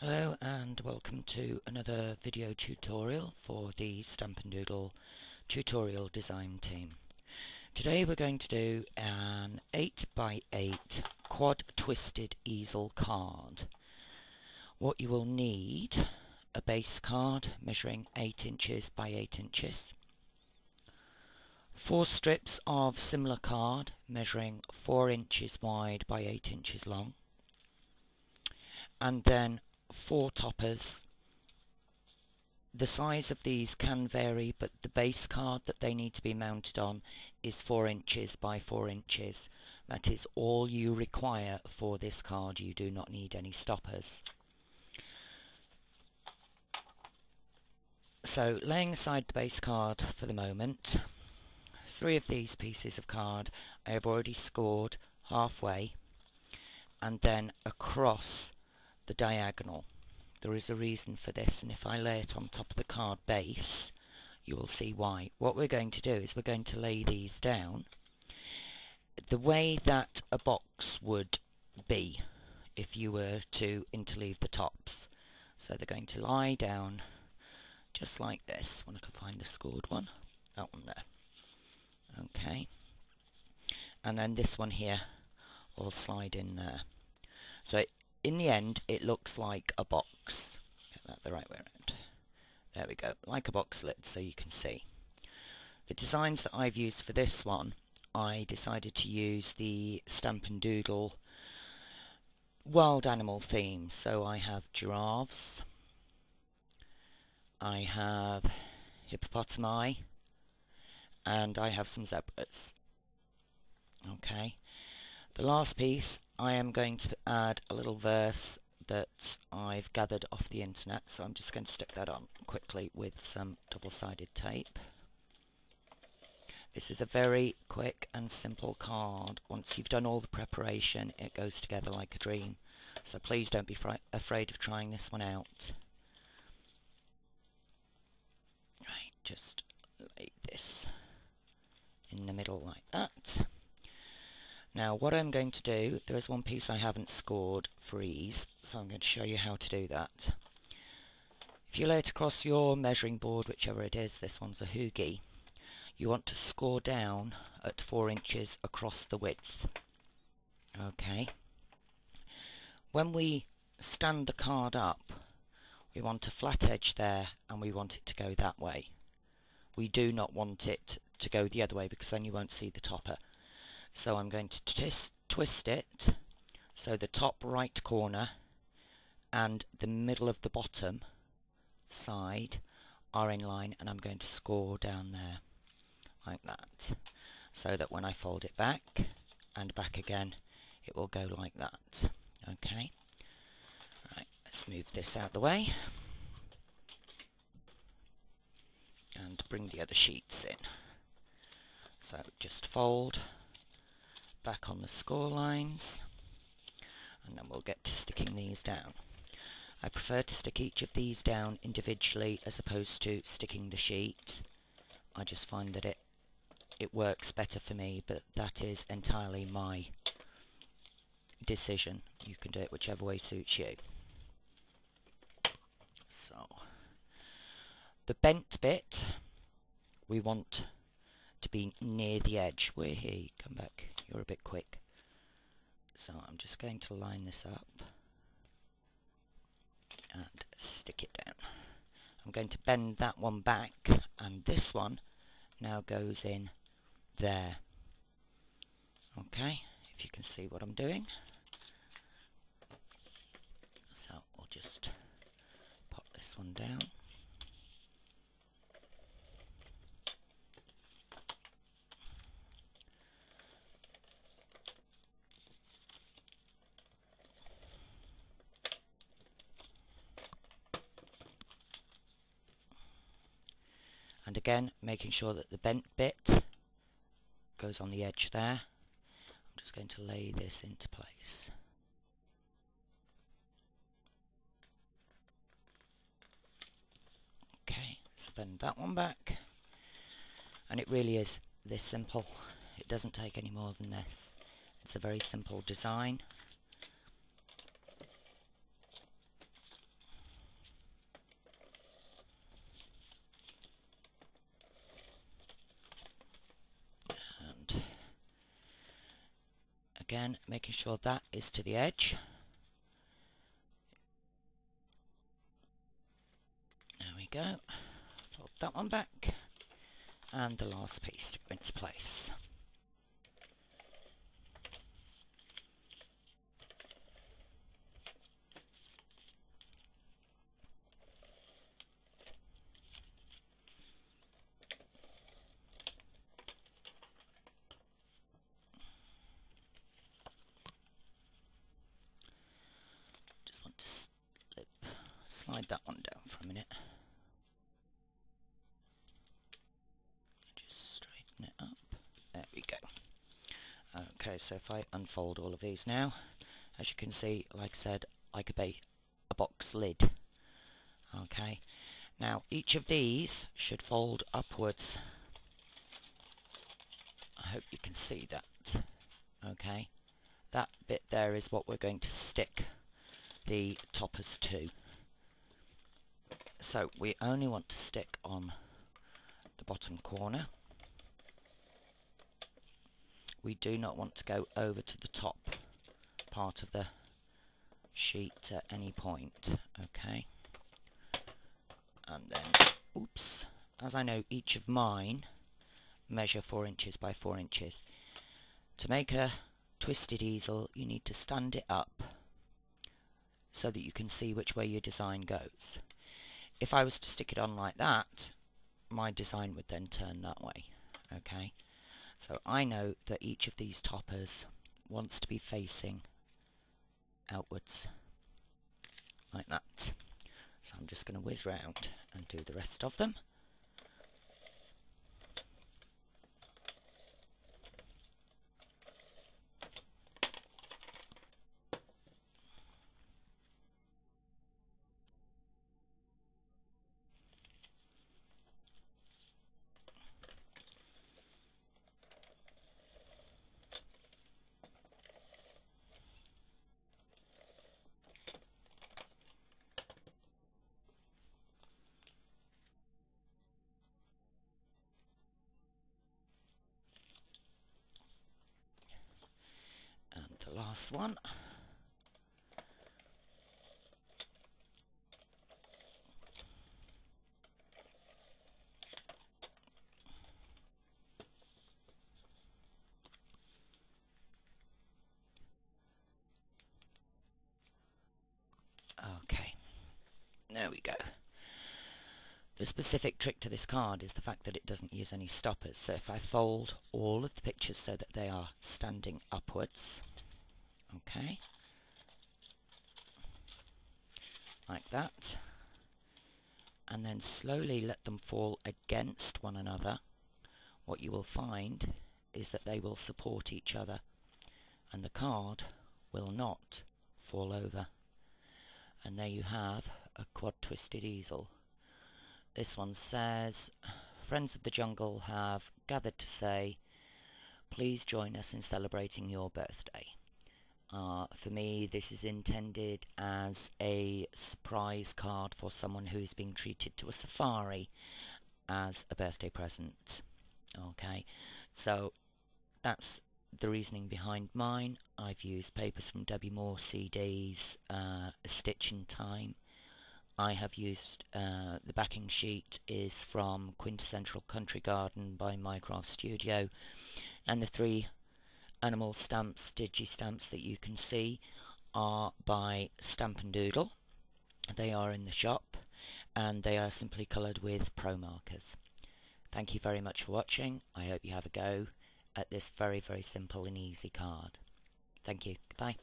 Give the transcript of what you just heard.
Hello and welcome to another video tutorial for the Stamp and Doodle tutorial design team. Today we're going to do an 8x8 quad twisted easel card. What you will need: a base card measuring 8 inches by 8 inches, 4 strips of similar card measuring 4 inches wide by 8 inches long, and then 4 toppers. The size of these can vary, but the base card that they need to be mounted on is 4 inches by 4 inches. That is all you require for this card. You do not need any stoppers. So, laying aside the base card for the moment, 3 of these pieces of card I have already scored halfway and then across the diagonal. There is a reason for this, and if I lay it on top of the card base you will see why. What we're going to do is we're going to lay these down the way that a box would be if you were to interleave the tops. So they're going to lie down just like this. When I can find the scored one, that one there. Okay, and then this one here will slide in there. So in the end it looks like a box. Get that the right way around. There we go, like a box lid, so you can see. The designs that I've used for this one, I decided to use the Stamp and Doodle wild animal theme. So I have giraffes, I have hippopotami, and I have some zebras. Okay. The last piece, I am going to add a little verse that I've gathered off the internet, so I'm just going to stick that on quickly with some double-sided tape. This is a very quick and simple card. Once you've done all the preparation, it goes together like a dream. So please don't be afraid of trying this one out. Right, just lay this in the middle like that. Now what I'm going to do, there is one piece I haven't scored for ease, so I'm going to show you how to do that. If you lay it across your measuring board, whichever it is, this one's a hoogie, you want to score down at 4 inches across the width. Okay. When we stand the card up, we want a flat edge there and we want it to go that way. We do not want it to go the other way because then you won't see the topper. So I'm going to twist it so the top right corner and the middle of the bottom side are in line, and I'm going to score down there like that, so that when I fold it back and back again it will go like that. Okay, right, let's move this out of the way and bring the other sheets in. So just fold back on the score lines, and then we'll get to sticking these down. I prefer to stick each of these down individually as opposed to sticking the sheet. I just find that it works better for me, but that is entirely my decision. You can do it whichever way suits you. So the bent bit we want to be near the edge. We're here, come back, you're a bit quick. So I'm just going to line this up and stick it down. I'm going to bend that one back, and this one now goes in there. Okay, if you can see what I'm doing. So we'll just pop this one down. And again, making sure that the bent bit goes on the edge there. I'm just going to lay this into place. Okay, so bend that one back. And it really is this simple. It doesn't take any more than this. It's a very simple design. Again, making sure that is to the edge. There we go. Fold that one back. And the last piece to go into place. Just want to slide that one down for a minute. Just straighten it up. There we go. Okay, so if I unfold all of these now, as you can see, like I said, like a box lid. Okay, now each of these should fold upwards. I hope you can see that. Okay, that bit there is what we're going to stick the toppers to. So we only want to stick on the bottom corner. We do not want to go over to the top part of the sheet at any point. Okay, and then, oops, as I know, each of mine measure 4 inches by 4 inches. To make a twisted easel, you need to stand it up so that you can see which way your design goes. If I was to stick it on like that, my design would then turn that way. Okay, so I know that each of these toppers wants to be facing outwards like that. So I'm just going to whiz round and do the rest of them. The last one. Okay, there we go. The specific trick to this card is the fact that it doesn't use any stoppers. So if I fold all of the pictures so that they are standing upwards, okay, like that, and then slowly let them fall against one another, what you will find is that they will support each other and the card will not fall over. And there you have a quad twisted easel. This one says, "Friends of the jungle have gathered to say, please join us in celebrating your birthday." For me, this is intended as a surprise card for someone who is being treated to a safari as a birthday present. Okay, so that's the reasoning behind mine. I've used papers from W. Moore CD's A Stitch in Time. I have used, the backing sheet is from Quintessential Country Garden by Mycraft Studio, and the 3 animal stamps, digi-stamps that you can see are by Stamp and Doodle. They are in the shop and they are simply coloured with pro markers. Thank you very much for watching. I hope you have a go at this very, very simple and easy card. Thank you. Goodbye.